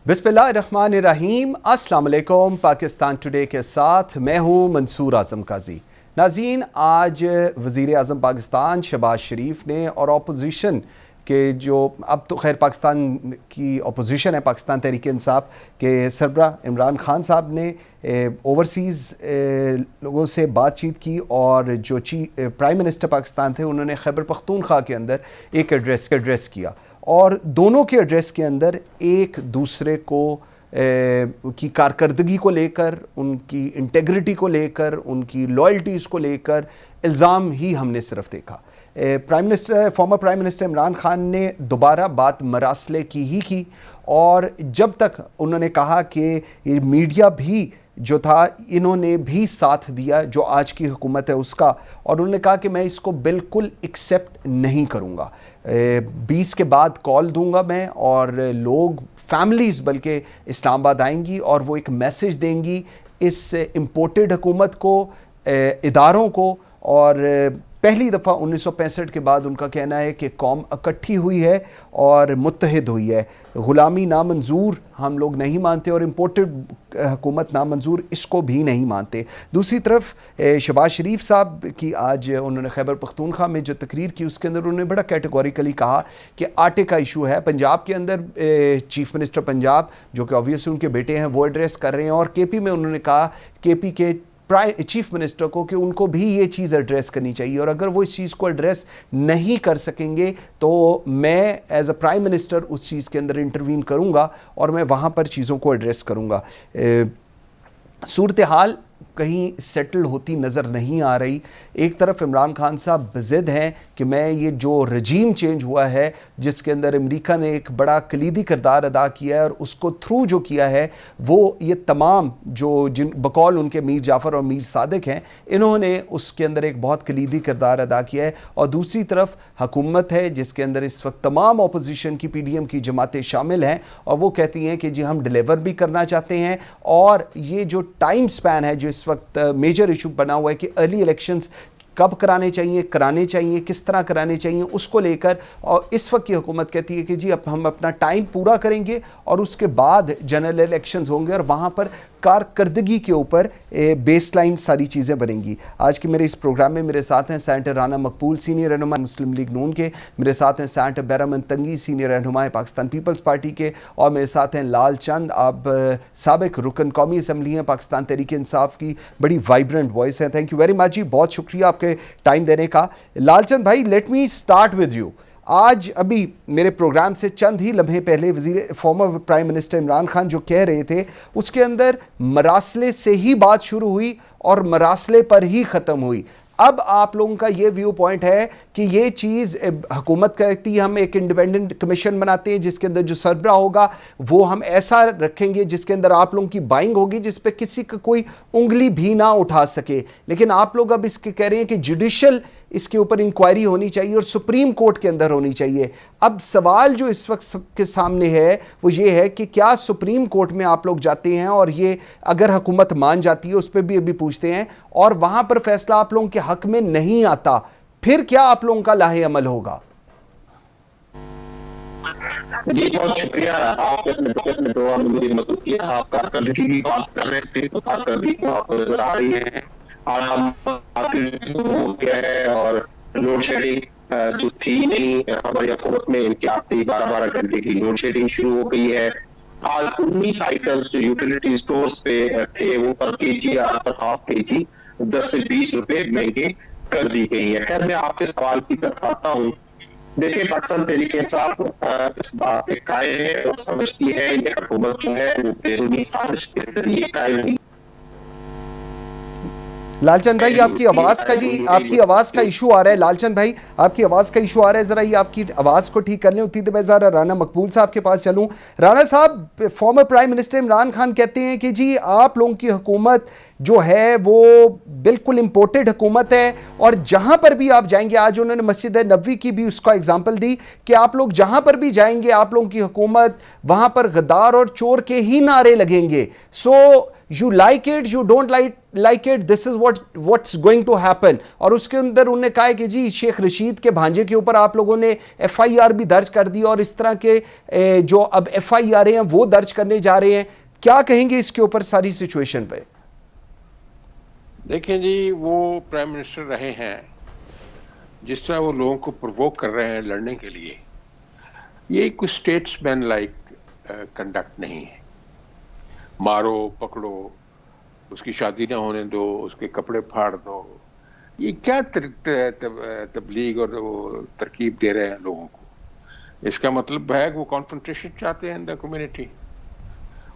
बिस्मिल्लाहिर्रहमानिर्रहीम। अस्सलाम वालेकुम। पाकिस्तान टुडे के साथ मैं हूँ मंसूर आज़म काजी। नाज़रीन, आज वज़ीर आज़म पाकिस्तान शहबाज शरीफ ने और अपोजिशन के जो अब तो खैर पाकिस्तान की अपोजिशन है, पाकिस्तान तहरीक इंसाफ के सरबराह इमरान खान साहब ने ओवरसीज़ लोगों से बातचीत की और जो प्राइम मिनिस्टर पाकिस्तान थे उन्होंने खैबर पख्तूनख्वा के अंदर एक एड्रेस किया और दोनों के एड्रेस के अंदर एक दूसरे को की कारकर्दगी को लेकर, उनकी इंटेग्रिटी को लेकर, उनकी लॉयल्टीज़ को लेकर इल्ज़ाम ही हमने सिर्फ देखा। Former prime minister Imran Khan ने दोबारा बात मरासले की ही की और जब तक उन्होंने कहा कि ये मीडिया भी जो था इन्होंने भी साथ दिया जो आज की हुकूमत है उसका, और उन्होंने कहा कि मैं इसको बिल्कुल एक्सेप्ट नहीं करूँगा। 20 के बाद कॉल दूंगा मैं और लोग फैमिलीज़ बल्कि इस्लामाबाद आएंगी और वो एक मैसेज देंगी इस इम्पोर्टेड हुकूमत को, इदारों को। और पहली दफ़ा 1965 के बाद उनका कहना है कि कौम इकट्ठी हुई है और मुत्तहिद हुई है। ग़ुलामी नामंजूर हम लोग नहीं मानते और इम्पोर्टेड हुकूमत नामंजूर, इसको भी नहीं मानते। दूसरी तरफ शहबाज शरीफ साहब की आज उन्होंने खैबर पख्तूनख्वा में जो तकरीर की उसके अंदर उन्होंने बड़ा कैटेगोरिकली कहा कि आटे का इशू है पंजाब के अंदर। चीफ मिनिस्टर पंजाब जो कि ऑब्वियसली उनके बेटे हैं वो एड्रेस कर रहे हैं और केपी में उन्होंने कहा केपी के चीफ मिनिस्टर को कि उनको भी ये चीज़ एड्रेस करनी चाहिए और अगर वो इस चीज़ को एड्रेस नहीं कर सकेंगे तो मैं एज अ प्राइम मिनिस्टर उस चीज़ के अंदर इंटरवीन करूँगा और मैं वहाँ पर चीज़ों को एड्रेस करूँगा। सूरत हाल कहीं सेटल होती नज़र नहीं आ रही। एक तरफ इमरान खान साहब ज़िद हैं कि मैं ये जो रजीम चेंज हुआ है जिसके अंदर अमेरिका ने एक बड़ा कलीदी किरदार अदा किया है और उसको थ्रू जो किया है वो ये तमाम जो जिन बकौल उनके मीर जाफ़र और मीर सादिक हैं इन्होंने उसके अंदर एक बहुत कलीदी किरदार अदा किया है। और दूसरी तरफ हुकूमत है जिसके अंदर इस वक्त तमाम अपोजिशन की PDM की जमातें शामिल हैं और वो कहती हैं कि जी हम डिलीवर भी करना चाहते हैं और ये जो टाइम स्पैन है जो इस वक्त मेजर इशू बना हुआ है कि अर्ली इलेक्शंस कब कराने चाहिए, किस तरह कराने चाहिए उसको लेकर, और इस वक्त की हुकूमत कहती है कि जी अब हम अपना टाइम पूरा करेंगे और उसके बाद जनरल इलेक्शंस होंगे और वहाँ पर कारकर्दगी के ऊपर बेसलाइन सारी चीज़ें बनेंगी। आज के मेरे इस प्रोग्राम में मेरे साथ हैं सेनेटर राना मकबूल सीनियर रहनुमा मुस्लिम लीग नून के, मेरे साथ हैं सेनेटर बैरमन तंगी सीनियर रहनुमा पाकिस्तान पीपल्स पार्टी के, और मेरे साथ हैं लाल चंद, आप साबिक रुकन कौमी असम्बली हैं पाकिस्तान तहरीक इंसाफ की, बड़ी वाइब्रेंट वॉइस हैं। थैंक यू वेरी मच जी, बहुत शुक्रिया आपके टाइम देने का। लालचंद भाई, let me start with you. आज अभी मेरे प्रोग्राम से चंद ही लम्हे पहले former prime minister Imran Khan जो कह रहे थे उसके अंदर मरासले से ही बात शुरू हुई और मरासले पर ही ख़त्म हुई। अब आप लोगों का ये व्यू पॉइंट है कि ये चीज़ हुकूमत कहती है हम एक इंडिपेंडेंट कमीशन बनाते हैं जिसके अंदर जो सरबराह होगा वो हम ऐसा रखेंगे जिसके अंदर आप लोगों की बाइंग होगी जिस पे किसी का कोई उंगली भी ना उठा सके, लेकिन आप लोग अब इसके कह रहे हैं कि जुडिशल इसके ऊपर इंक्वायरी होनी चाहिए और सुप्रीम कोर्ट के अंदर होनी चाहिए। अब सवाल जो इस वक्त सबके सामने है वो ये है कि क्या सुप्रीम कोर्ट में आप लोग जाते हैं और ये अगर हुकूमत मान जाती है उस पर भी अभी पूछते हैं और वहां पर फैसला आप लोगों के हक में नहीं आता, फिर क्या आप लोगों का लाहे अमल होगा? जी बहुत शुक्रिया, आपने दुआ में मुझे मदद किया। आप कारकर्दगी की बात कर रहे थे तो कारकर्दगी तो आपको नजर आ रही है और लोड शेडिंग जो थी नहीं, हमारी हुकूमत में इम्तियाज थी 12-12 घंटे की लोड शेडिंग शुरू हो गई है। आज 19 आइटम्स जो यूटिलिटी स्टोर्स पे थे वो पर केजी या पर हाफ केजी 10 से 20 रुपए महंगे कर दी गई है। खैर मैं आपके सवाल की तरफ आता हूँ। देखिए पाकिस्तान तहरीक इंसाफ इस बात पे कायल है और समझती है ये हुकूमत जो है वो बैरूनी साजिश के जरिए कायल हुई। लालचंद भाई आपकी आवाज़ का इशू आ रहा है। लालचंद भाई आपकी आवाज़ का इशू आ रहा है, ज़रा ये आपकी आवाज़ को ठीक कर लें। उतनी देर मैं ज़रा राना मकबूल साहब के पास चलूँ। राना साहब, former prime minister Imran Khan कहते हैं कि जी आप लोगों की हुकूमत जो है वो बिल्कुल इम्पोर्टेड हुकूमत है और जहाँ पर भी आप जाएंगे, आज उन्होंने मस्जिद नबवी की भी उसका एग्जाम्पल दी कि आप लोग जहाँ पर भी जाएंगे आप लोगों की हुकूमत वहाँ पर गद्दार और चोर के ही नारे लगेंगे। So you like it, you don't like it, this is what's going to happen. और उसके अंदर उन्होंने कहा है कि जी शेख रशीद के भांजे के ऊपर आप लोगों ने FIR भी दर्ज कर दी और इस तरह के जो अब FIR हैं वो दर्ज करने जा रहे हैं। क्या कहेंगे इसके ऊपर सारी सिचुएशन पे? देखें जी, वो प्राइम मिनिस्टर रहे हैं, जिस तरह वो लोगों को प्रोवोक कर रहे हैं लड़ने के लिए, ये कुछ स्टेट्समैन लाइक कंडक्ट नहीं है। मारो पकड़ो, उसकी शादी ना होने दो, उसके कपड़े फाड़ दो, ये क्या तबलीग और तरकीब दे रहे हैं लोगों को? इसका मतलब है कि वो कॉन्फ्रंटेशन चाहते हैं इन द कम्युनिटी।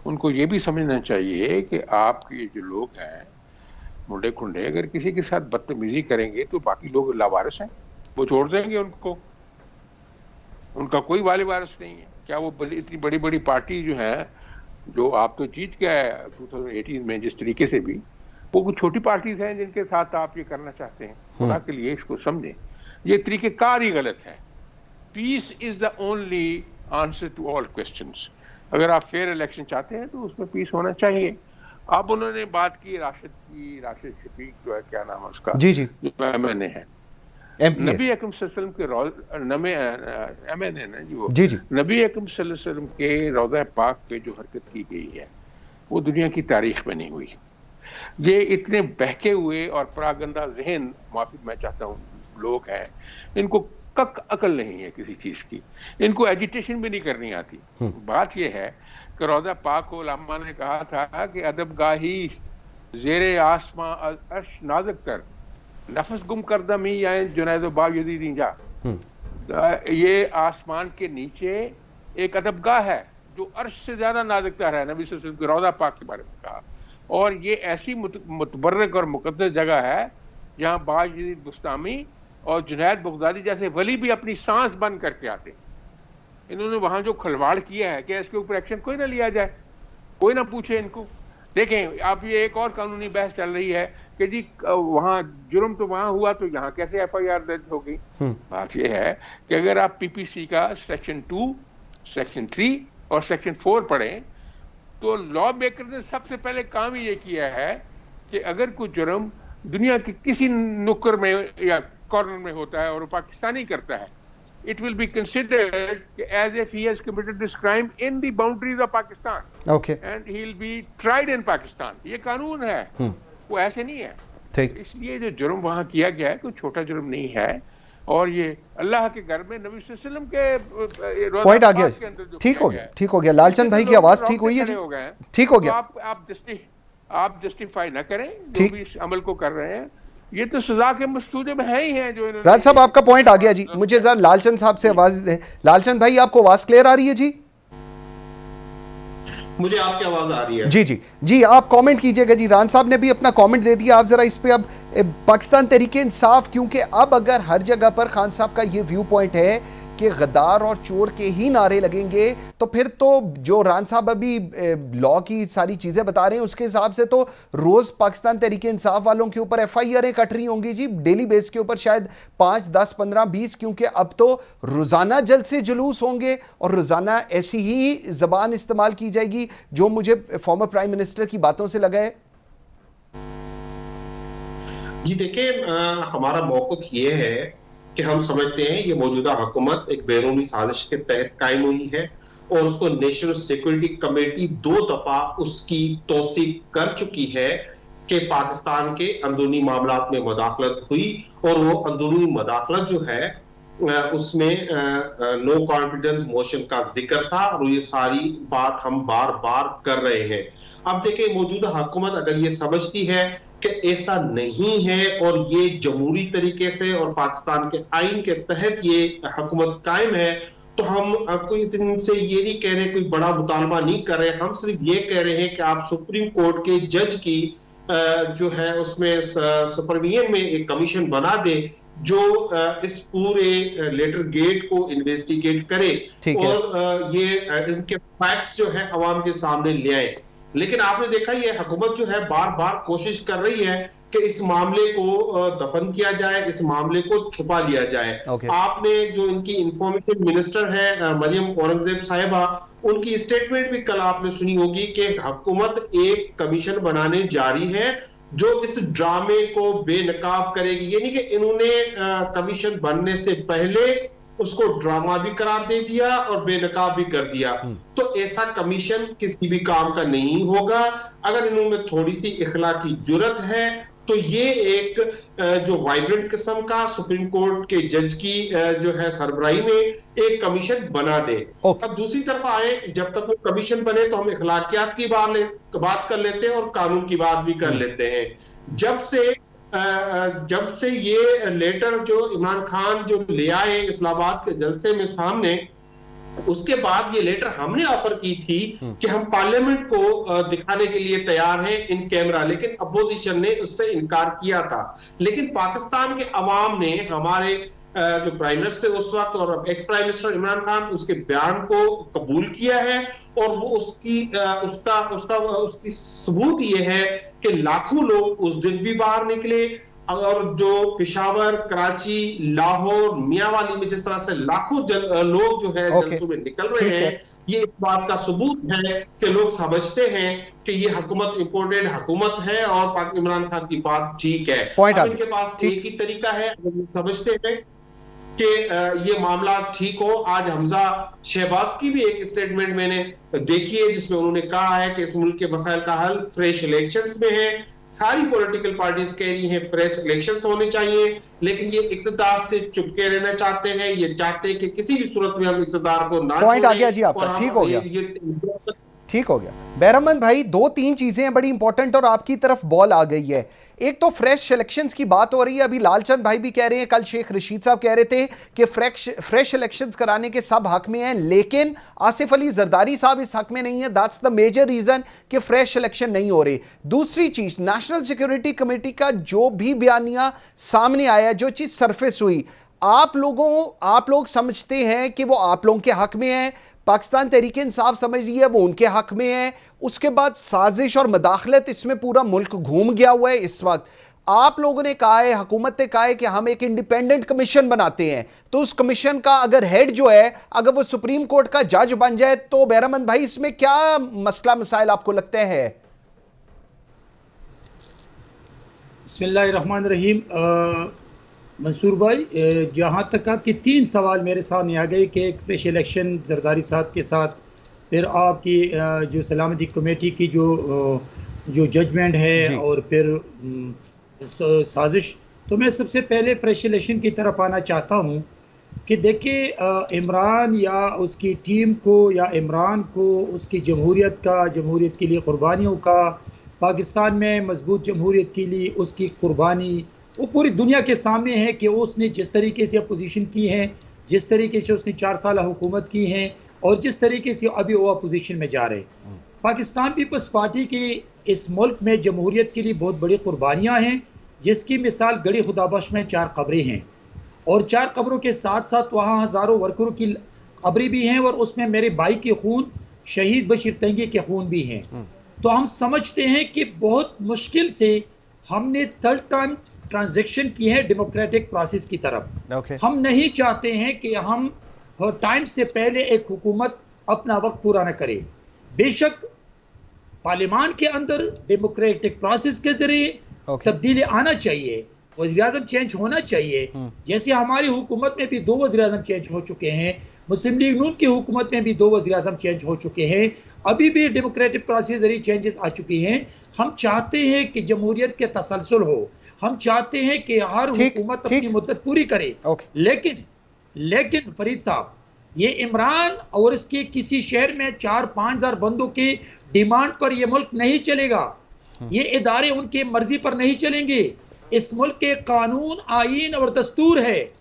उनको ये भी समझना चाहिए कि आपके जो लोग हैं मुंडे खुंडे, अगर किसी के साथ बदतमीजी करेंगे तो बाकी लोग लावारिस हैं, वो छोड़ देंगे उनको, उनका कोई वाले वारिस नहीं है। क्या वो इतनी बड़ी बड़ी पार्टी जो है, जो आप तो जीत गए 2018 में जिस तरीके से भी, वो कुछ छोटी पार्टीज हैं जिनके साथ आप ये करना चाहते हैं। खुदा के लिए इसको समझें, ये तरीकेकार ही गलत है। Peace is the only answer to all questions. अगर आप फेयर इलेक्शन चाहते हैं तो उसमें पीस होना चाहिए। अब उन्होंने बात की राशिद शफीक जो है, क्या नाम है उसका, जी जो MNA है, नबी अकरम सल्लल्लाहु अलैहि वसल्लम के नबी अकरम सल्लल्लाहु अलैहि वसल्लम के रौज़ा पाक पे जो हरकत की गई है वो दुनिया की तारीख में नहीं हुई। ये इतने बहके हुए और परागंदा ज़हन, माफी मैं चाहता हूँ, लोग हैं, इनको कक अकल नहीं है किसी चीज की, इनको एजिटेशन भी नहीं करनी आती। बात यह है कि रौज़ा पाक को उलमा ने कहा था कि अदबगाही ज़ेरे आसमां अर्श नाज़क कर, नफस गुम कर दमी या जुनैदो बाग यदीदी जा। ये आसमान के नीचे एक अदबगाह है जो अर्श से ज्यादा नाजुकतर है, नबी सल्लल्लाहु अलैहि वसल्लम के रौज़ा पाक के बारे में कहा। और ये ऐसी मुतबर्रक और मुक़द्दस जगह है जहाँ बाज यदीद बुस्तामी और जुनैद बगदादी जैसे वली भी अपनी सांस बंद करके आते। इन्होंने वहां जो खलवाड़ किया है, क्या इसके ऊपर एक्शन कोई ना लिया जाए, कोई ना पूछे इनको? देखें, आप ये एक और कानूनी बहस चल रही है कि जी वहाँ जुर्म तो वहां हुआ तो यहाँ कैसे FIR दर्ज हो गई। बात यह है कि अगर आप PPC का सेक्शन 2, सेक्शन 3 और सेक्शन 4 पढ़ें तो लॉ मेकर ने सबसे पहले काम ये किया है कि अगर कोई जुर्म दुनिया के किसी नुक्कर में या कॉर्नर में होता है और वो पाकिस्तानी करता है, it will be considered as if he has committed this crime in the boundaries of Pakistan. Okay. And he'll be tried in Pakistan. ये कानून है, वो ऐसे नहीं है। ठीक। इसलिए जो जुर्म वहाँ किया गया है कोई छोटा जुर्म नहीं है, और ये अल्लाह के घर में नबी सल्लल्लाहु अलैहि वसल्लम के पॉइंट आ गया, ठीक हो गया, ठीक हो गया। लालचंद भाई की आवाज ठीक हुई है जी, ठीक हो गया। आप जस्टिफाई ना करें जो भी इस अमल को कर रहे हैं, ये तो सजा के मस्तूदे में है ही है जो इन्होंने। राज साहब आपका पॉइंट आ गया जी, मुझे जरा लालचंद साहब से आवाज, लालचंद भाई आपको आवाज क्लियर आ रही है जी? मुझे आपकी आवाज आ रही है जी जी जी, आप कमेंट कीजिएगा जी। रान साहब ने भी अपना कमेंट दे दिया, आप जरा इस पे अब पाकिस्तान तहरीक इंसाफ, क्योंकि अब अगर हर जगह पर खान साहब का ये व्यू पॉइंट है कि गद्दार और चोर के ही नारे लगेंगे, तो फिर तो जो रान साहब अभी लॉ की सारी चीजें बता रहे हैं उसके हिसाब से तो रोज पाकिस्तान तहरीक इंसाफ वालों के ऊपर FIR कट रही होंगी जी, डेली बेस के ऊपर शायद 5, 10, 15, 20, क्योंकि अब तो रोजाना जलसे जुलूस होंगे और रोजाना ऐसी ही जबान इस्तेमाल की जाएगी जो मुझे फॉर्मर प्राइम मिनिस्टर की बातों से लगा है। जी देखिए, हमारा मौक़िफ़ ये है कि हम समझते हैं ये मौजूदा हुकूमत एक बैरूनी साजिश के तहत कायम हुई है और उसको नेशनल सिक्योरिटी कमेटी 2 दफा उसकी तौसीक कर चुकी है कि पाकिस्तान के अंदरूनी मामलात में मुदाखलत हुई, और वो अंदरूनी मुदाखलत जो है उसमें नो कॉन्फिडेंस मोशन का जिक्र था, और ये सारी बात हम बार बार कर रहे हैं। अब देखिए, मौजूदा हुकूमत अगर ये समझती है कि ऐसा नहीं है और ये जमहूरी तरीके से और पाकिस्तान के आइन के तहत ये हुकूमत कायम है, तो हम कोई इनसे ये नहीं कह रहे, कोई बड़ा मुतालबा नहीं कर रहे, हम सिर्फ ये कह रहे हैं कि आप सुप्रीम कोर्ट के जज की जो है उसमें सुपरविजन में एक कमीशन बना दे जो इस पूरे लेटर गेट को इन्वेस्टिगेट करे और ये इनके फैक्ट्स जो है अवाम के सामने ले आए। लेकिन आपने देखा ये हुकूमत जो है बार बार कोशिश कर रही है कि इस मामले को दफन किया जाए, इस मामले को छुपा लिया जाए। आपने जो इनकी इंफॉर्मेशन मिनिस्टर है मरियम औरंगजेब साहिबा, उनकी स्टेटमेंट भी कल आपने सुनी होगी कि हुकूमत एक कमीशन बनाने जा रही है जो इस ड्रामे को बेनकाब करेगी। ये नहीं कि इन्होंने कमीशन बनने से पहले उसको ड्रामा भी करार दे दिया और बेनकाब भी कर दिया। तो ऐसा कमीशन किसी भी काम का नहीं होगा। अगर इन्होंने थोड़ी सी इखलाकी जुर्रत है तो ये एक जो वाइब्रेंट किस्म का सुप्रीम कोर्ट के जज की जो है सरबराही में एक कमीशन बना दे। अब दूसरी तरफ आए, जब तक वो कमीशन बने तो हम इखलाकियात की बात कर लेते हैं और कानून की बात भी कर लेते हैं। जब से ये लेटर जो इमरान खान जो ले आए इस्लामाबाद के जलसे में सामने, उसके बाद ये लेटर हमने ऑफर की थी कि हम पार्लियामेंट को दिखाने के लिए तैयार हैं इन कैमरा, लेकिन अपोजिशन ने उससे इनकार किया था। लेकिन पाकिस्तान के अवाम ने हमारे जो प्राइम मिनिस्टर उस वक्त और ex prime minister Imran Khan, उसके बयान को कबूल किया है और वो उसकी सबूत ये है कि लाखों लोग उस दिन भी बाहर निकले और जो पेशावर, कराची, लाहौर, मियांवाली में जिस तरह से लाखों लोग जो है जलसों में निकल रहे हैं, ये इस बात का सबूत है कि लोग समझते हैं कि ये हुकूमत इंपोर्टेड हुकूमत है और इमरान खान की बात ठीक है। इनके पास एक ही तरीका है, समझते हैं कि ये मामला ठीक हो। आज हमजा शहबाज की भी एक स्टेटमेंट मैंने देखी है जिसमें उन्होंने कहा है कि इस मुल्क के मसाइल का हल फ्रेश इलेक्शंस में है। सारी पॉलिटिकल पार्टीज कह रही हैं फ्रेश इलेक्शंस होने चाहिए, लेकिन ये इक़्तिदार से चुपके रहना चाहते हैं। ये चाहते हैं कि किसी भी सूरत में हम इक़्तिदार को ना पॉइंट आ गया जी आपका, ठीक हो गया, ठीक हो गया। बहरमंद भाई, 2-3 चीजें हैं बड़ी इंपॉर्टेंट और आपकी तरफ बॉल आ गई है। एक तो फ्रेश इलेक्शंस की बात हो रही है, अभी लालचंद भाई भी कह रहे हैं, कल शेख रशीद साहब कह रहे थे कि फ्रेश इलेक्शंस कराने के सब हक में हैं, लेकिन आसिफ अली जरदारी साहब इस हक में नहीं है। दैट्स द मेजर रीजन कि फ्रेश इलेक्शन नहीं हो रही। दूसरी चीज, नेशनल सिक्योरिटी कमेटी का जो भी बयानिया सामने आया, जो चीज सरफेस हुई, आप लोग समझते हैं कि वो आप लोगों के हक में है, पाकिस्तान तहरीक इंसाफ समझ रही है वो उनके हक में है। उसके बाद साजिश और मदाखलत, इसमें पूरा मुल्क घूम गया हुआ है इस वक्त। आप लोगों ने कहा है, हुकूमत ने कहा है कि हम एक इंडिपेंडेंट कमीशन बनाते हैं, तो उस कमीशन का अगर हेड जो है, अगर वो सुप्रीम कोर्ट का जज बन जाए, तो बहरमंद भाई इसमें क्या मसला मसाइल आपको लगता है? बिस्मिल्लाहिर्रहमानिर्रहीम। मंसूर भाई, जहाँ तक आपके 3 सवाल मेरे सामने आ गए कि एक फ्रेश इलेक्शन जरदारी साहब के साथ, फिर आपकी जो सलामती कमेटी की जो जजमेंट है और फिर साजिश, तो मैं सबसे पहले फ्रेश इलेक्शन की तरफ आना चाहता हूँ कि देखिए, इमरान या उसकी टीम को या इमरान को उसकी जमहूरियत के लिए कुर्बानियों का, पाकिस्तान में मजबूत जमहूरियत के लिए उसकी कुर्बानी वो पूरी दुनिया के सामने है कि उसने जिस तरीके से अपोजिशन की है, जिस तरीके से उसने 4 साल हुकूमत की है और जिस तरीके से अभी वो अपोजिशन में जा रहे। पाकिस्तान पीपल्स पार्टी की इस मुल्क में जमहूरियत के लिए बहुत बड़ी कुर्बानियाँ हैं, जिसकी मिसाल गड़ी खुदाबख्श में 4 कब्रें हैं और 4 कब्रों के साथ साथ वहाँ हज़ारों वर्करों की कब्रें भी हैं और उसमें मेरे भाई के खून, शहीद बशीर तंगी के खून भी हैं। तो हम समझते हैं कि बहुत मुश्किल से हमने थर्ड टाइम ट्रांजैक्शन की है डेमोक्रेटिक प्रोसेस की तरफ। हम नहीं चाहते हैं कि हम टाइम से पहले एक हुकूमत अपना वक्त पूरा न करे। बेशक पार्लियामान के अंदर डेमोक्रेटिक प्रोसेस के जरिए तब्दीली आना चाहिए, वज़ीर-ए-आज़म चेंज होना चाहिए। जैसे हमारी हुकूमत में भी 2 वज़ीर-ए-आज़म चेंज हो चुके हैं, मुस्लिम लीग नून की हुकूमत में भी 2 वज़ीर-ए-आज़म चेंज हो चुके हैं, अभी भी डेमोक्रेटिक प्रोसेस जरिए चेंजेस आ चुकी हैं। हम चाहते हैं कि जमहूरियत के तसलसल हो, हम चाहते हैं कि हर हुकूमत अपनी मुद्दत पूरी करे। लेकिन फरीद साहब, ये इमरान और इसके किसी शहर में 4-5 हज़ार बंदों की डिमांड पर यह मुल्क नहीं चलेगा। ये इदारे उनके मर्जी पर नहीं चलेंगे। इस मुल्क के कानून, आईन और दस्तूर है,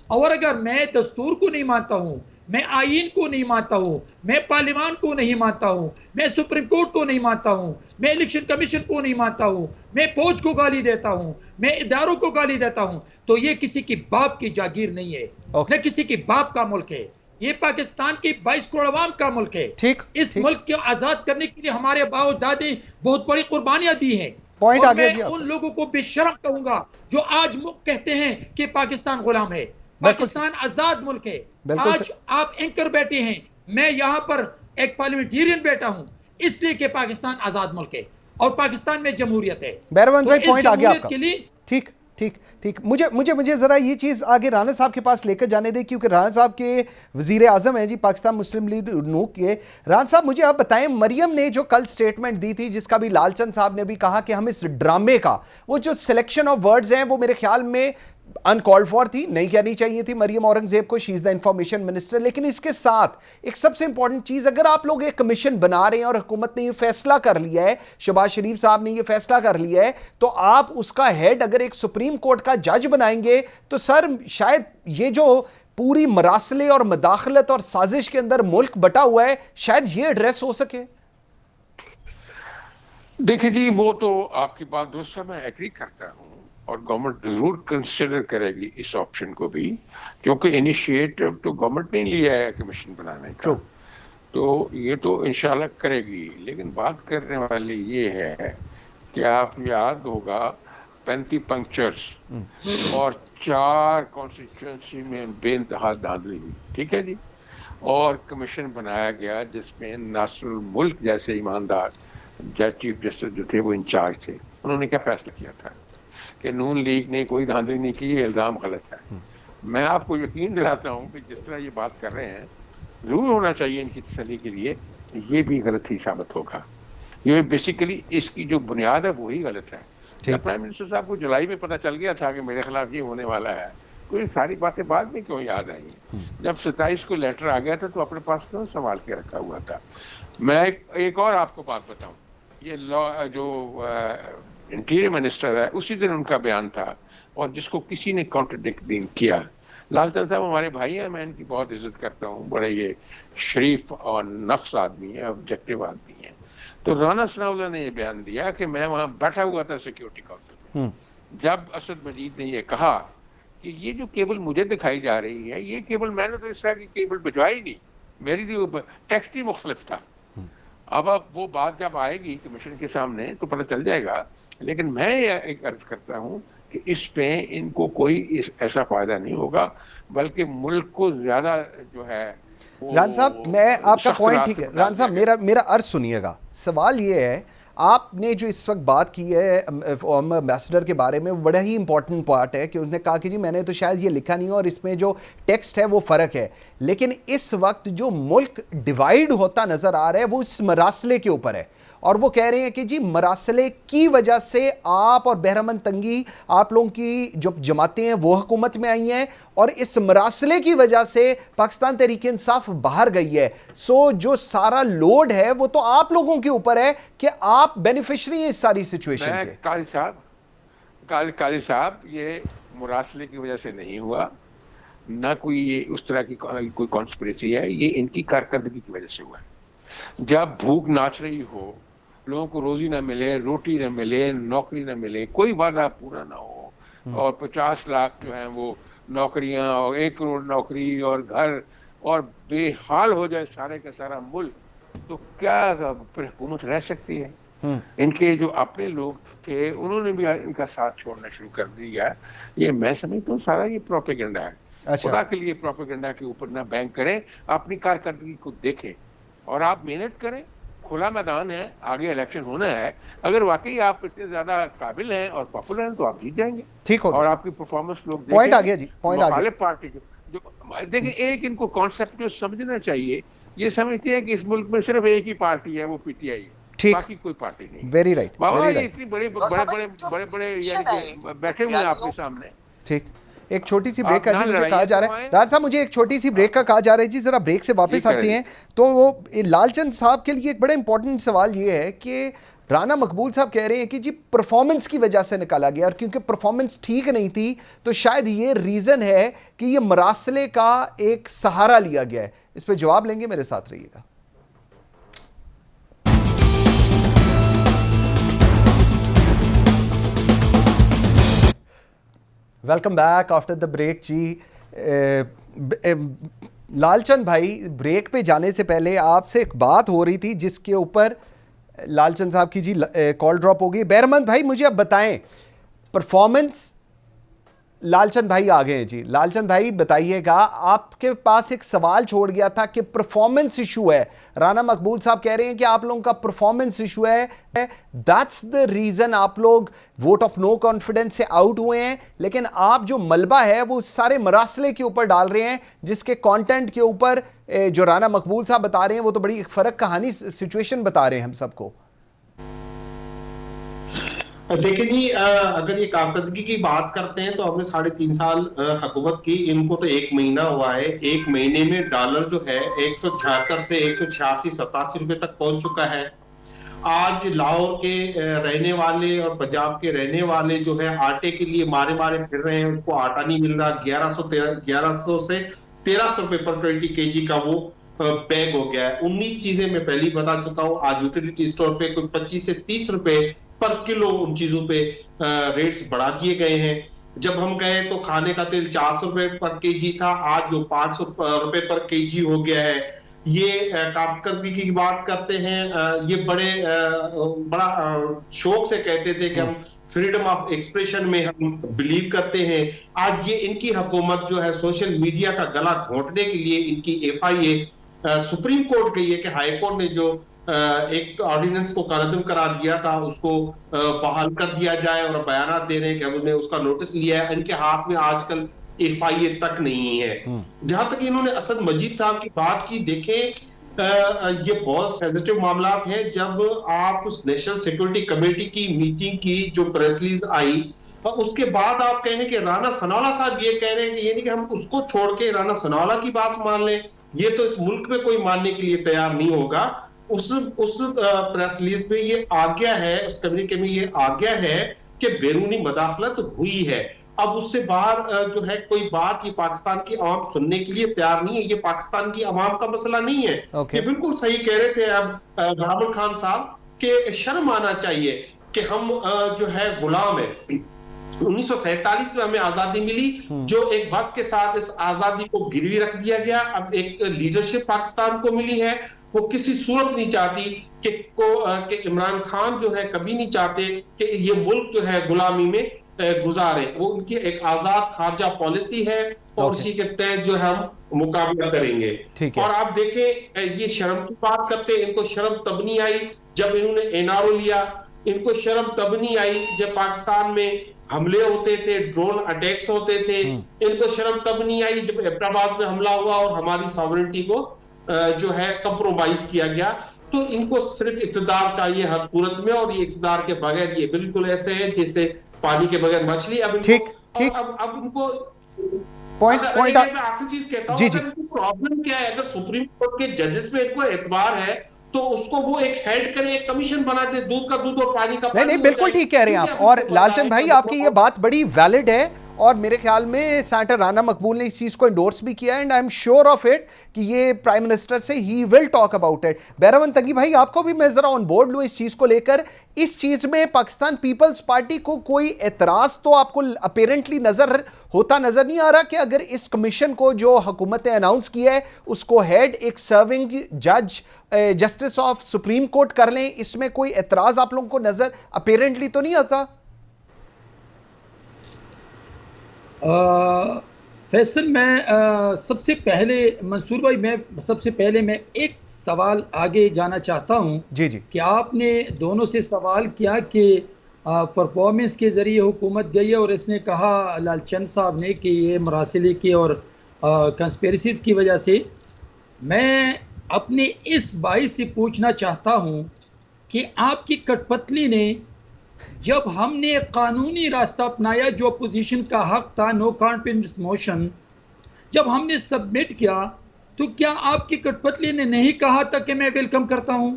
और अगर मैं दस्तूर को नहीं मानता हूँ, मैं आईन को नहीं मानता हूँ, मैं पार्लियामान को नहीं मानता हूँ, मैं सुप्रीम कोर्ट को नहीं मानता हूँ, मैं इलेक्शन कमीशन को नहीं मानता हूँ, मैं फौज को गाली देता हूँ, मैं इदारों को गाली देता हूँ, तो ये किसी की बाप की जागीर नहीं है, न किसी की बाप का मुल्क है। ये पाकिस्तान की 22 करोड़ आवाम का मुल्क है। इस मुल्क को आजाद करने के लिए हमारे बाप दादे बहुत बड़ी कुर्बानियां दी हैं। पॉइंट आ गया जी। उन लोगों को बेशर्म कहूंगा जो आज कहते हैं कि पाकिस्तान गुलाम है। पाकिस्तान आजाद मुल्क है। आज आप एंकर बैठे हैं, मैं यहां पर एक पार्लियामेंटेरियन बैठा हूं, इसलिए कि पाकिस्तान आजाद मुल्क है और पाकिस्तान में जमहूरियत है। बैरवंत भाई पॉइंट आ गया आपका। ठीक ठीक ठीक। मुझे जरा ये चीज आगे राना साहब के पास लेकर जाने दें, क्योंकि राना साहब के वजीर आजम है जी पाकिस्तान मुस्लिम लीग नूक के। राना साहब मुझे आप बताएं, मरियम ने जो कल स्टेटमेंट दी थी, जिसका भी लालचंद साहब ने भी कहा कि हम इस ड्रामे का वो जो सिलेक्शन ऑफ वर्ड्स हैं वो मेरे ख्याल में अनकॉल्ड फॉर थी, नहीं कहनी चाहिए थी मरियम औरंगजेब को, she is the information minister. लेकिन इसके साथ एक सबसे इंपॉर्टेंट चीज, अगर आप लोग एक कमीशन बना रहे हैं और हुकूमत ने यह फैसला कर लिया है, शहबाज शरीफ साहब ने यह फैसला कर लिया है, तो आप उसका हेड अगर एक सुप्रीम कोर्ट का जज बनाएंगे तो सर शायद ये जो पूरी मरासले और मदाखलत और साजिश के अंदर मुल्क बटा हुआ है, शायद ये एड्रेस हो सके। देखिए जी, वो तो आपकी बात दोस्तों मैं एग्री करता हूं और गवर्नमेंट जरूर कंसिडर करेगी इस ऑप्शन को भी, क्योंकि इनिशिएटिव तो गवर्नमेंट ने लिया है कमीशन बनाने का, तो ये तो इंशाल्लाह करेगी। लेकिन बात करने वाली ये है कि आप याद होगा 35 पंक्चर्स और 4 कॉन्स्टिट्यूंसी में बेइंतहा धांधली हुई, ठीक है जी, और कमीशन बनाया गया जिसमें नासिरुल मुल्क जैसे ईमानदार जज चीफ जस्टिस जो थे वो इंचार्ज थे। उन्होंने क्या फैसला किया था कि नून लीग ने कोई धांधली नहीं की, ये इल्ज़ाम गलत है। मैं आपको यकीन दिलाता हूँ कि जिस तरह ये बात कर रहे हैं जरूर होना चाहिए इनकी तसल्ली के लिए, ये भी गलत ही साबित होगा। ये बेसिकली इसकी जो बुनियाद है वही गलत है। प्राइम मिनिस्टर साहब को जुलाई में पता चल गया था कि मेरे खिलाफ ये होने वाला है, तो ये सारी बातें बाद में क्यों याद आई? जब 27 को लेटर आ गया था तो अपने पास क्यों संभाल के रखा हुआ था? मैं एक और आपको बात बताऊं, ये जो इंटीरियर मिनिस्टर है उसी दिन उनका बयान था और जिसको किसी ने कॉन्ट्रडिक्ट किया। लालचंद साहब हमारे भाई हैं, मैं इनकी बहुत इज्जत करता हूँ, बड़े ये शरीफ और नफ्स आदमी है, ऑब्जेक्टिव आदमी है। तो राना सनाउल्लाह ने ये बयान दिया कि मैं वहाँ बैठा हुआ था सिक्योरिटी काउंसिल में, जब असद मजीद ने ये कहा कि ये जो केबल मुझे दिखाई जा रही है, ये केबल मैंने तो इस तरह की केबल भिजवाई नहीं, मेरी जो टेक्स्ट ही मुख्तलिफ था। अब वो बात जब आएगी कमीशन के सामने तो पता चल जाएगा। लेकिन मैं एक अर्ज करता हूं कि इस पे इनको कोई ऐसा फायदा नहीं होगा, बल्कि मुल्क को ज्यादा जो है। रान साहब, मैं आपका पॉइंट ठीक है। रान साहब मेरा अर्ज सुनिएगा। सवाल ये है, आपने जो इस वक्त बात की है एम्बेसडर के बारे में, वो बड़ा ही इंपॉर्टेंट पार्ट है कि उसने कहा कि जी मैंने तो शायद ये लिखा नहीं और इसमें जो टेक्स्ट है वो फ़र्क है। लेकिन इस वक्त जो मुल्क डिवाइड होता नज़र आ रहा है वो इस मरासले के ऊपर है, और वो कह रहे हैं कि जी मरासले की वजह से आप और बहरमन तंगी, आप लोगों की जो जमातें हैं वो हुकूमत में आई हैं, और इस मरासले की वजह से पाकिस्तान तहरीक इंसाफ बाहर गई है। सो जो सारा लोड है वो तो आप लोगों के ऊपर है कि आप बेनिफिशरी हैं इस सारी सिचुएशन के। काली साहब, ये मरासले की वजह से नहीं हुआ, ना कोई ये उस तरह की कोई कॉन्स्पिरेसी है, ये इनकी कारकर्दगी की वजह से हुआ है। जब भूख नाच रही हो, लोगों को रोजी ना मिले, रोटी ना मिले, नौकरी ना मिले, कोई वादा पूरा ना हो, और 50 लाख जो है वो नौकरियां और 1 करोड़ नौकरी और घर, और बेहाल हो जाए सारे का सारा मुल्क, तो क्या हुकूमत रह सकती है? इनके जो अपने लोग थे उन्होंने भी इनका साथ छोड़ना शुरू कर दिया। ये मैं समझता हूँ सारा ये प्रोपेगेंडा है। खुदा के लिए प्रोपेगेंडा के ऊपर ना बैंक करें, अपनी कारकर्दगी को देखें और आप मेहनत करें। खुला मैदान है, आगे इलेक्शन होना है। अगर वाकई आप इतने ज्यादा काबिल हैं और पॉपुलर हैं तो आप जीत जाएंगे। ठीक हो, और आपकी परफॉर्मेंस लोग पॉइंट आ गया जी, पॉइंट आ गया। पार्टी जो देखिए, एक इनको कॉन्सेप्ट जो समझना चाहिए, ये समझते हैं कि इस मुल्क में सिर्फ एक ही पार्टी है, वो पीटीआई है, बाकी कोई पार्टी नहीं। वेरी राइट, बाबा ये इतनी बड़े बैठे हुए हैं आपके सामने। ठीक, एक छोटी सी ब्रेक का जी मुझे कहा जा रहा है। राज साहब, मुझे एक छोटी सी ब्रेक का कहा जा रहा है जी, जरा ब्रेक से वापस आते हैं। तो वो लालचंद साहब के लिए एक बड़ा इंपॉर्टेंट सवाल ये है कि राना मकबूल साहब कह रहे हैं कि जी परफॉर्मेंस की वजह से निकाला गया, और क्योंकि परफॉर्मेंस ठीक नहीं थी तो शायद ये रीज़न है कि ये मरासले का एक सहारा लिया गया है। इस पर जवाब लेंगे, मेरे साथ रहिएगा। Welcome back after the break जी। लालचंद भाई, ब्रेक पे जाने से पहले आपसे एक बात हो रही थी जिसके ऊपर लालचंद साहब की जी कॉल ड्रॉप हो गई। बैरमंद भाई मुझे अब बताएं, परफॉर्मेंस, लालचंद भाई आ गए हैं जी। लालचंद भाई बताइएगा, आपके पास एक सवाल छोड़ गया था कि परफॉर्मेंस इशू है, राना मकबूल साहब कह रहे हैं कि आप लोगों का परफॉर्मेंस इशू है, दैट्स द रीजन आप लोग वोट ऑफ नो कॉन्फिडेंस से आउट हुए हैं। लेकिन आप जो मलबा है वो सारे मरासले के ऊपर डाल रहे हैं, जिसके कंटेंट के ऊपर जो राना मकबूल साहब बता रहे हैं वो तो बड़ी फर्क कहानी सिचुएशन बता रहे हैं हम सबको। देखिए जी, अगर ये कारकर्दगी की बात करते हैं तो हमने 3.5 साल हुकूमत की, इनको तो 1 महीना हुआ है। 1 महीने में डॉलर जो है 176 से 186-87 रुपए तक पहुंच चुका है। आज लाहौर के रहने वाले और पंजाब के रहने वाले जो है आटे के लिए मारे मारे फिर रहे हैं, उनको आटा नहीं मिल रहा। 1100 से 1300 रुपए पर 20 kg का वो बैग हो गया है। 19 चीजें मैं पहले ही बता चुका हूँ। आज यूटिलिटी स्टोर पे कोई 25 से 30 रुपए पर किलो उन चीजों पे रेट्स बढ़ा दिए गए हैं। जब हम गए तो खाने का तेल 400 रुपए पर केजी था, आज वो 500 रुपए पर केजी हो गया है। ये कारकर्दगी की बात करते हैं, ये बड़ा शौक से कहते थे कि हम फ्रीडम ऑफ एक्सप्रेशन में हम बिलीव करते हैं। आज ये इनकी हुकूमत जो है सोशल मीडिया का गला घोंटने के लिए इनकी FIA सुप्रीम कोर्ट गई है कि हाई कोर्ट ने जो एक ऑर्डिनेंस को कानून करार दिया था उसको बहाल कर दिया जाए, और बयान दे रहे हैं कि हमने उसका नोटिस लिया है। इनके हाथ में आजकल FIA तक नहीं है। जहां तक इन्होंने असद मजीद साहब की बात की, देखें ये बहुत सेंसिटिव मामला है। जब आप उस नेशनल सिक्योरिटी कमेटी की मीटिंग की जो प्रेस रिलीज आई, और उसके बाद आप कहें कि राना सनाउल्लाह साहब ये कह रहे हैं कि ये नहीं कि हम उसको छोड़ के राना सनाउल्लाह की बात मान लें, ये तो इस मुल्क में कोई मानने के लिए तैयार नहीं होगा। उस प्रेस रिलीज में ये आज्ञा है, उस कम्युनिके में ये आज्ञा है कि बैरूनी मदाखलत हुई है। अब उससे बाहर जो है कोई बात ये पाकिस्तान की आवाम सुनने के लिए तैयार नहीं है। ये पाकिस्तान की आवाम का मसला नहीं है। ये बिल्कुल सही कह रहे थे अब राहुल खान साहब के शर्म आना चाहिए कि हम जो है गुलाम है। 1947 में हमें आजादी मिली, जो एक वक्त के साथ इस आजादी को गिरवी रख दिया गया। अब एक लीडरशिप पाकिस्तान को मिली है, वो किसी सूरत नहीं चाहती कि इमरान खान जो है कभी नहीं चाहते कि ये मुल्क जो है गुलामी में गुजारे। वो उनकी एक आजाद खारजा पॉलिसी है और उसी के तहत जो हम मुकाबला करेंगे। और आप देखें, ये शर्म की बात करते हैं, इनको शर्म तब नहीं आई जब इन्होंने NRO लिया। इनको शर्म तब नहीं आई जब पाकिस्तान में हमले होते थे, ड्रोन अटैक्स होते थे। इनको शर्म तब नहीं आई जब एबटाबाद में हमला हुआ और हमारी सॉवरेनिटी को जो है कंप्रोमाइज किया गया। तो इनको सिर्फ इक़्तिदार चाहिए हर सूरत में, और ये इक़्तिदार के बगैर ये बिल्कुल ऐसे है जैसे पानी के बगैर मछली। अब इनको पॉइंट आखिरी चीज कहता हूं, इनको प्रॉब्लम क्या है? अगर सुप्रीम कोर्ट के जजेस पे इनको एतबार है तो उसको वो एक हेड करे, एक कमीशन बना दे, दूध का दूध और पानी का पानी। नहीं, बिल्कुल ठीक कह रहे हैं आप। और लालचंद भाई आपकी ये बात बड़ी वैलिड है, और मेरे ख्याल में सेनेटर राना मकबूल ने इस चीज़ को एंडोर्स भी किया, and I am sure of it कि ये प्राइम मिनिस्टर से he will talk about it. Behramand Tangi भाई, आपको भी मैं ज़रा ऑन बोर्ड लूँ इस चीज़ को लेकर। इस चीज़ में पाकिस्तान पीपल्स पार्टी को कोई एतराज़ तो आपको अपेरेंटली होता नज़र नहीं आ रहा कि अगर इस कमीशन को जो हुकूमत ने अनाउंस किया है उसको हेड एक सर्विंग जज जस्टिस ऑफ सुप्रीम कोर्ट कर लें, इसमें कोई एतराज़ आप लोगों को नज़र अपेरेंटली तो नहीं आता? फैसल, मैं सबसे पहले मंसूर भाई, मैं एक सवाल आगे जाना चाहता हूँ। जी कि आपने दोनों से सवाल किया कि परफॉर्मेंस के ज़रिए हुकूमत गई है, और इसने कहा लालचंद साहब ने कि ये मरासिले की और कंस्पिरेसीज़ की वजह से। मैं अपने इस भाई से पूछना चाहता हूँ कि आपकी कठपुतली ने जब हमने कानूनी रास्ता अपनाया, जो अपोजिशन का हक था, नो कॉन्फिडेंस मोशन जब हमने सबमिट किया, तो क्या आपकी कठपुतली ने नहीं कहा था कि मैं वेलकम करता हूं?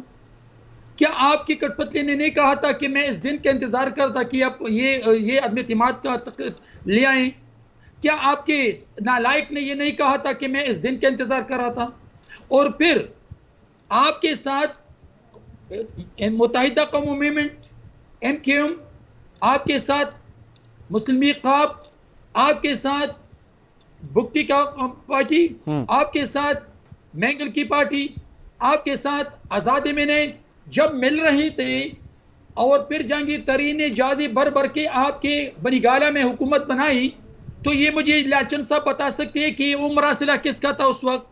क्या आपकी कठपुतली ने नहीं कहा था कि मैं इस दिन का इंतजार करता कि आप ये अदम एतमाद का ले आए? क्या आपके नालायक ने ये नहीं कहा था कि मैं इस दिन का इंतजार कर रहा था? और फिर आपके साथ मुत्तहिदा कौम मूवमेंट MKM, आपके साथ मुस्लिम लीग ख़ाब, आपके साथ भुक्ति का पार्टी, आपके साथ मैंगल की पार्टी, आपके साथ आज़ाद मिने, जब मिल रही थी और फिर जहांगीर तरीन ने जाजी भर भर के आपके बनीगाला में हुकूमत बनाई, तो ये मुझे लालचंद साहब बता सकते हैं कि वो मरासिला किसका था उस वक्त।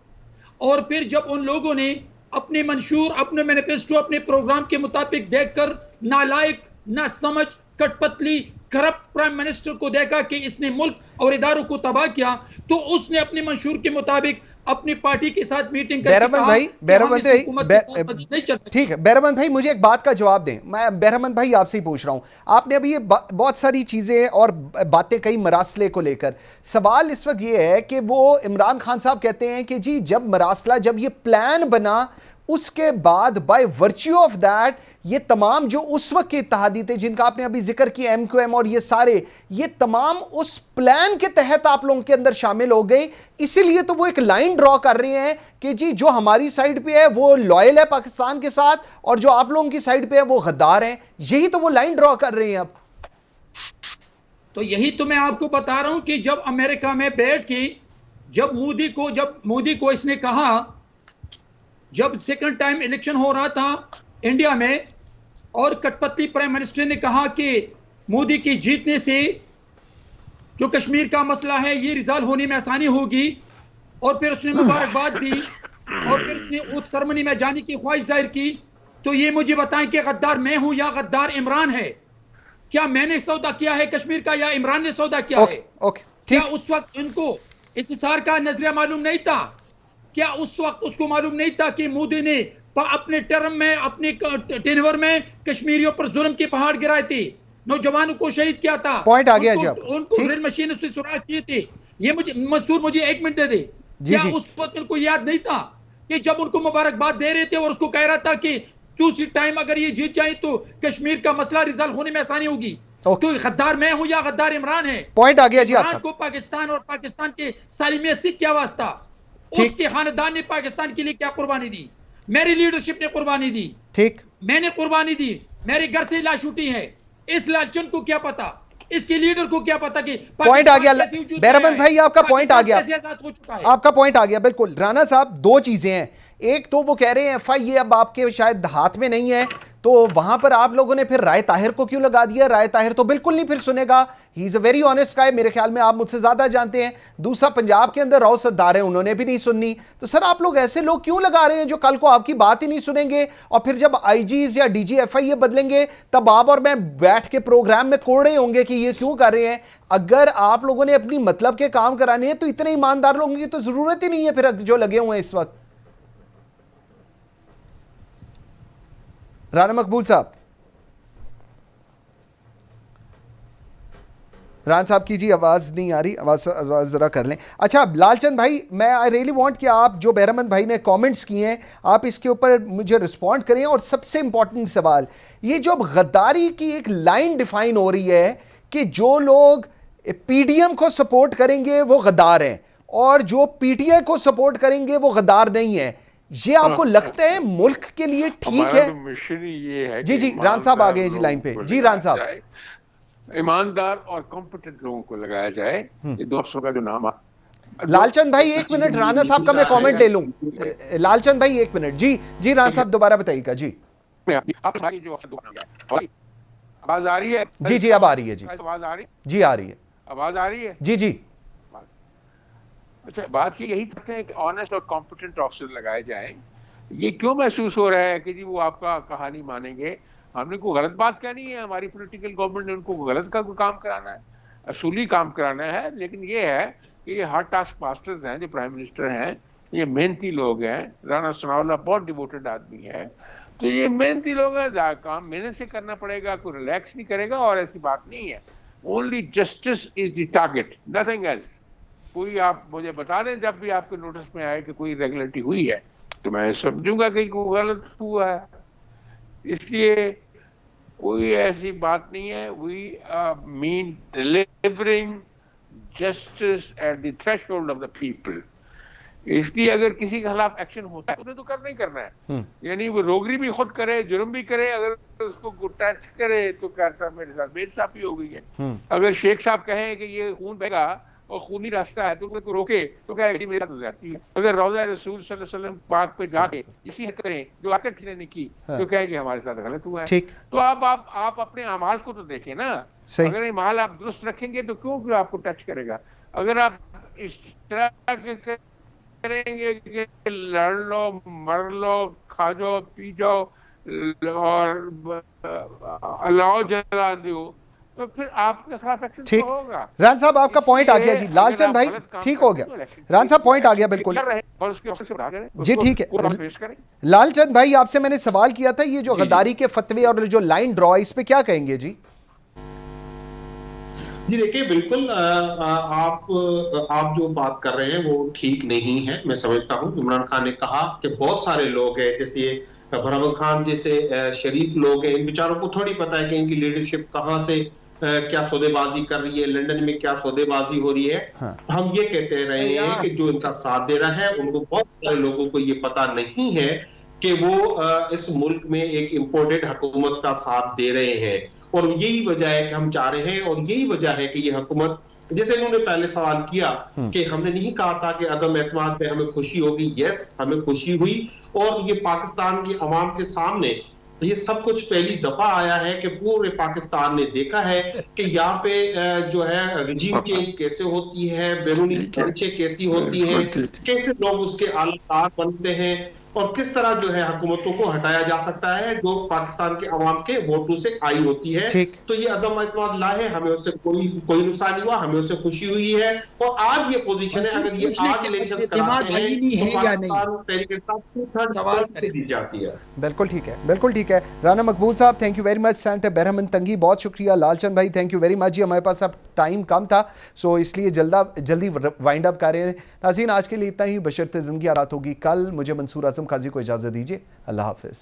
और फिर जब उन लोगों ने अपने मंशूर, अपने मैनिफेस्टो, अपने प्रोग्राम के मुताबिक देखकर नालायक, ना समझ, कठपतली, करप्ट प्राइम मिनिस्टर को देखा कि इसने मुल्क और इदारों को तबाह किया, तो उसने अपने मंशूर के मुताबिक अपनी पार्टी के साथ मीटिंग करके बैरहमंद भाई, ठीक है बैरहमंद भाई, मुझे एक बात का जवाब दें। मैं बैरहमंद भाई आपसे ही पूछ रहा हूं, आपने अभी ये बहुत सारी चीजें और बातें कही मरासले को लेकर। सवाल इस वक्त ये है कि वो इमरान खान साहब कहते हैं कि जी जब मरासला, जब ये प्लान बना, उसके बाद बाय वर्च्यू ऑफ दैट ये तमाम जो उस वक्त के इत्तेहादी थे जिनका आपने अभी जिक्र किया, MQM और ये सारे, ये तमाम उस प्लान के तहत आप लोगों के अंदर शामिल हो गए। इसीलिए तो वो एक लाइन ड्रॉ कर रहे हैं कि जी जो हमारी साइड पे है वो लॉयल है पाकिस्तान के साथ, और जो आप लोगों की साइड पे है वो गद्दार हैं। यही तो वो लाइन ड्रॉ कर रहे हैं अब। तो यही तो मैं आपको बता रहा हूं कि जब अमेरिका में बैठ के जब मोदी को इसने कहा, जब सेकंड टाइम इलेक्शन हो रहा था इंडिया में, और कठपतली प्राइम मिनिस्टर ने कहा कि मोदी की जीतने से जो कश्मीर का मसला है ये रिजॉल्व होने में आसानी होगी, और फिर उसने मुबारकबाद दी और फिर उसने उस सेरेमनी में जाने की ख्वाहिश जाहिर की। तो ये मुझे बताएं कि गद्दार मैं हूं या गद्दार इमरान है? क्या मैंने सौदा किया है कश्मीर का या इमरान ने सौदा किया है? क्या उस वक्त इनको इस हिसार का नजरिया मालूम नहीं था? क्या उस वक्त उसको मालूम नहीं था कि मोदी ने अपने टर्म में, अपने टेनवर में कश्मीरियों पर जुल्म के पहाड़ गिराए थे, नौजवानों को शहीद किया था, पॉइंट आ गया जी, उनको ड्रिल मशीन से सुराख किए थे। ये मुझे मंसूर, मुझे 1 मिनट दे दे। क्या उस वक्त उनको याद नहीं था कि जब उनको मुबारकबाद दे रहे थे और उसको कह रहा था कि दूसरी टाइम अगर ये जीत जाए तो कश्मीर का मसला रिजॉल्व होने में आसानी होगी? तो गद्दार मैं हूं या गद्दार इमरान है? पॉइंट आ गया जी इमरान को पाकिस्तान और पाकिस्तान के सालिमियत से क्या वास्ता? उसके खानदान ने पाकिस्तान के लिए क्या कुर्बानी दी? मेरी लीडरशिप ने कुर्बानी दी, ठीक, मैंने कुर्बानी दी, मेरे घर से लाश उठी है। इस लालचंद को क्या पता, इसके लीडर को क्या पता कि पॉइंट आ गया बैरहमंद भाई, आपका पॉइंट आ गया, आपका पॉइंट आ गया बिल्कुल। राणा साहब, दो चीजें हैं। एक तो वो कह रहे हैं FI ये अब आपके शायद हाथ में नहीं है, तो वहां पर आप लोगों ने फिर राय ताहिर को क्यों लगा दिया? राय ताहिर तो बिल्कुल नहीं फिर सुनेगा, he is a very honest guy, मेरे ख्याल में आप मुझसे ज्यादा जानते हैं। दूसरा, पंजाब के अंदर राव सरदार है, उन्होंने भी नहीं सुननी। तो सर आप लोग ऐसे लोग क्यों लगा रहे हैं जो कल को आपकी बात ही नहीं सुनेंगे, और फिर जब IGs या DG FI ये बदलेंगे तब आप और मैं बैठ के प्रोग्राम में कोड़ रहे होंगे कि ये क्यों कर रहे हैं। अगर आप लोगों ने अपनी मतलब के काम कराने हैं तो इतने ईमानदार लोगों की तो जरूरत ही नहीं है फिर जो लगे हुए हैं इस वक्त। राना मकबूल साहब, रान साहब की जी आवाज़ नहीं आ रही, आवाज़ ज़रा कर लें। अच्छा लालचंद भाई, मैं आई रियली वांट कि आप जो बैरहमंद भाई ने कमेंट्स किए हैं आप इसके ऊपर मुझे रिस्पॉन्ड करें। और सबसे इंपॉर्टेंट सवाल, ये जो गद्दारी की एक लाइन डिफाइन हो रही है कि जो लोग PDM को सपोर्ट करेंगे वो गद्दार हैं और जो PTI को सपोर्ट करेंगे वो गद्दार नहीं है, ये आपको लगता है मुल्क के लिए ठीक है? मिशन ये है जी जी, रान साहब आ गए जी लाइन पे। जी रान साहब, ईमानदार और कॉम्पिटेंट लोगों को लगाया जाए। ये दोस्तों का जो नाम लालचंद भाई 1 मिनट, राना साहब का मैं कमेंट ले लूं। लालचंद भाई 1 मिनट। जी जी रान साहब दोबारा बताइएगा। जी आवाज आ रही है? जी जी अब आ रही है। जी आवाज आ रही? जी आ रही है, आवाज आ रही है। जी जी। अच्छा, बात ये यही करते हैं कि ऑनेस्ट और कॉम्पिटेंट ऑफिसर लगाए जाएं। ये क्यों महसूस हो रहा है कि जी वो आपका कहानी मानेंगे? हमने कोई गलत बात कहनी है, हमारी पॉलिटिकल गवर्नमेंट ने उनको गलत का कोई काम कराना है, असूली काम कराना है। लेकिन ये है कि ये हार्ड टास्क मास्टर्स हैं जो प्राइम मिनिस्टर हैं, ये मेहनती लोग हैं। राना सनाउल्लाह बहुत डिवोटेड आदमी है, तो ये मेहनती लोग हैं, काम मेहनत से करना पड़ेगा, कोई रिलैक्स नहीं करेगा। और ऐसी बात नहीं है, only justice is the target, nothing else. कोई आप मुझे बता दें जब भी आपके नोटिस में आए कि कोई रेगुलरिटी हुई है, तो मैं समझूंगा कि कोई गलत हुआ है। इसलिए कोई ऐसी बात नहीं है। We mean delivering justice at the threshold of the people. इसलिए अगर किसी के खिलाफ एक्शन होता है उन्हें तो करना ही करना है, यानी वो रोगरी भी खुद करे, जुर्म भी करे, अगर उसको टच करे तो कहता मेरे साथ बेइंसाफी हो गई है। अगर शेख साहब कहें कि ये खून बहेगा और खूनी रास्ता है तो उसको रोके तो क्या गाड़ी मेरे साथ हो जाती है। अगर रौज़ा रसूल सल्लल्लाहु अलैहि वसल्लम पाक पे जाके इसी हद करें जो आकर किसी ने की तो क्या है कि हमारे साथ गलत हुआ है। तो आप अपने अमाल को तो देखें ना, अगर अमाल आप दुरुस्त रखेंगे तो क्यों आपको टच करेगा। अगर आप इस तरह के करेंगे कि लड़ लो, मर लो, खा जाओ, पी जाओ और अलाव जला दो तो फिर आपके खिलाफ एक्शन तो होगा। रान साहब आपका पॉइंट आ गया जी, लालचंद भाई ठीक हो गया, रान साहब पॉइंट आ गया बिल्कुल जी, ठीक है। लालचंद भाई आपसे मैंने सवाल किया था ये जो गद्दारी के फतवे और जो लाइन ड्रॉ इस पे क्या कहेंगे जी? जी देखिए, बिल्कुल आप जो बात कर रहे हैं वो ठीक नहीं है, मैं समझता हूँ। इमरान खान ने कहा कि बहुत सारे लोग हैं, जैसे बरहमान खान जैसे शरीफ लोग हैं, इन बेचारों को थोड़ी पता है कि इनकी लीडरशिप कहाँ से क्या सौदेबाजी कर रही है, लंदन में क्या सौदेबाजी हो रही है। हाँ। हम ये कहते रहे हैं कि जो इनका साथ दे रहा है उनको बहुत सारे लोगों को ये पता नहीं है कि वो इस मुल्क में एक इम्पोर्टेड हुकूमत का साथ दे रहे हैं, और यही वजह है कि हम चाह रहे हैं, और यही वजह है कि ये हुकूमत, जैसे इन्होंने पहले सवाल किया कि हमने नहीं कहा था कि अदम एतमाद पे हमें खुशी होगी। यस, हमें खुशी हुई, और ये पाकिस्तान की अवाम के सामने ये सब कुछ पहली दफा आया है कि पूरे पाकिस्तान ने देखा है कि यहाँ पे जो है रिजीम चेंज कैसे होती है, बैरूनी साजिशें कैसी होती हैं, कैसे लोग उसके आलाकार बनते हैं, और किस तरह जो है हुकूमतों को हटाया जा सकता है जो पाकिस्तान के अवाम के वोटों से आई होती है। तो ये अदम एतमाद ला है, हमें उससे कोई नुकसान नहीं हुआ, हमें उससे खुशी हुई है। और आज ये पोजीशन है, अगर ये आज इलेक्शंस कराते हैं तो पाकिस्तान सवाल दी जाती है। बिल्कुल ठीक है, बिल्कुल ठीक है। राना मकबूल साहब thank you very much, senator Behramand Tangi बहुत शुक्रिया। लालचंद भाई थैंक यू वेरी मच जी, हमारे पास अब टाइम कम था सो इसलिए जल्दी वाइंड अप कर रहे हैं। नाज़रीन आज के लिए इतना ही, बशर्ते ज़िंदगी आरात होगी कल। मुझे मंसूर आज़म काजी को इजाज़त दीजिए, अल्लाह हाफ़िज़।